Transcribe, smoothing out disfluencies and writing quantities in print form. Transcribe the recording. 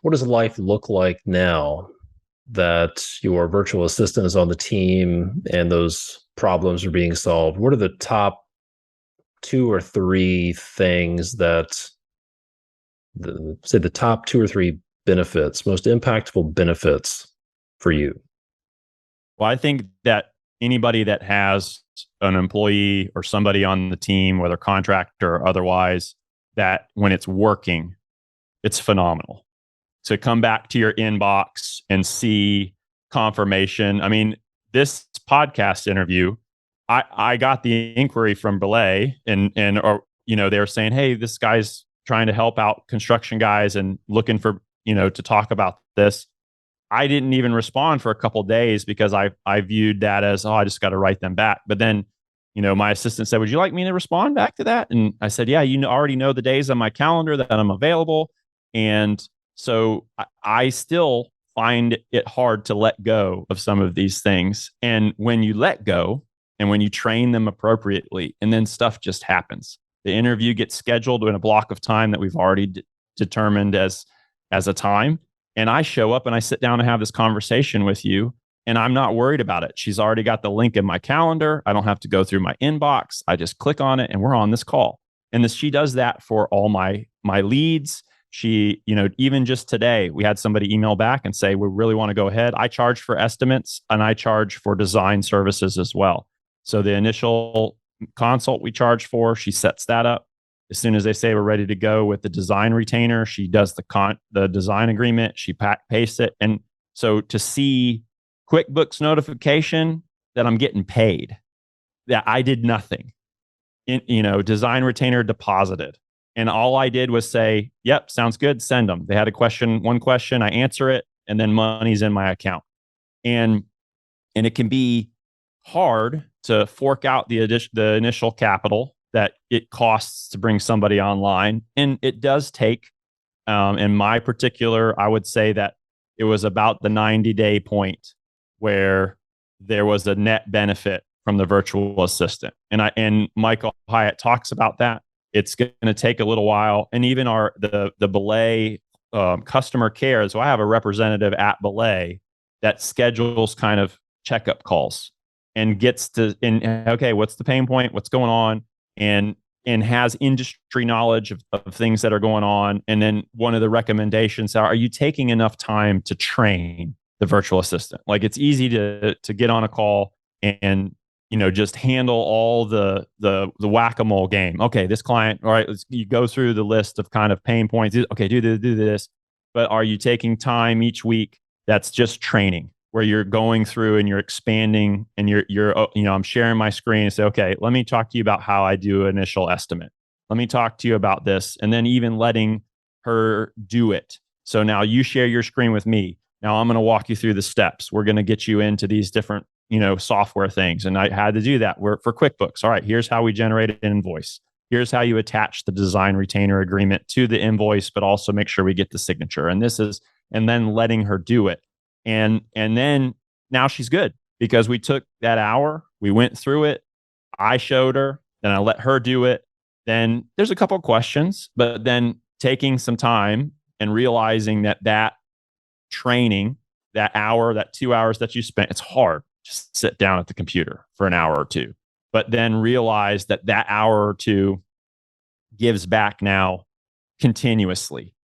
what does life look like now that your virtual assistant is on the team and those problems are being solved? What are the top two or three things that say the top two or three benefits, most impactful benefits for you? Well, I think that anybody that has an employee or somebody on the team, whether contractor or otherwise, that when it's working, it's phenomenal. To come back to your inbox and see confirmation. I mean, this podcast interview, I got the inquiry from Belay and or they were saying, hey, this guy's trying to help out construction guys and looking for to talk about this. I didn't even respond for a couple of days because I viewed that as, oh, I just got to write them back. But then, my assistant said, would you like me to respond back to that? And I said, yeah, already know the days on my calendar that I'm available. And so I still find it hard to let go of some of these things. And when you let go and when you train them appropriately, and then stuff just happens. The interview gets scheduled in a block of time that we've already determined as a time. And I show up and I sit down and have this conversation with you, and I'm not worried about it. She's already got the link in my calendar. I don't have to go through my inbox. I just click on it and we're on this call. And she does that for all my leads. She, even just today, we had somebody email back and say, we really want to go ahead. I charge for estimates and I charge for design services as well. So the initial consult we charge for, she sets that up. As soon as they say we're ready to go with the design retainer, she does the design agreement, she pastes it. And so to see QuickBooks notification that I'm getting paid, that I did nothing, design retainer deposited. And all I did was say, yep, sounds good, send them. They had one question, I answer it, and then money's in my account. And it can be hard to fork out the initial capital that it costs to bring somebody online. And it does take, in my particular, I would say that it was about the 90-day point where there was a net benefit from the virtual assistant. And Michael Hyatt talks about that. It's going to take a little while. And even the Belay customer care. So I have a representative at Belay that schedules kind of checkup calls and gets to, okay, what's the pain point? What's going on? And has industry knowledge of things that are going on. And then one of the recommendations are you taking enough time to train the virtual assistant? Like, it's easy to get on a call and just handle all the whack-a-mole game. Okay, this client, all right, you go through the list of kind of pain points. Okay, do this. But are you taking time each week that's just training, where you're going through and you're expanding and you're I'm sharing my screen and say, okay, let me talk to you about how I do an initial estimate. Let me talk to you about this. And then even letting her do it. So now you share your screen with me. Now I'm going to walk you through the steps. We're going to get you into these different, software things. And I had to do that for QuickBooks. All right, here's how we generate an invoice. Here's how you attach the design retainer agreement to the invoice, but also make sure we get the signature. And then letting her do it. And then now she's good because we took that hour, we went through it, I showed her, then I let her do it. Then there's a couple of questions, but then taking some time and realizing that training, that hour, that 2 hours that you spent, it's hard to sit down at the computer for an hour or two, but then realize that hour or two gives back now continuously.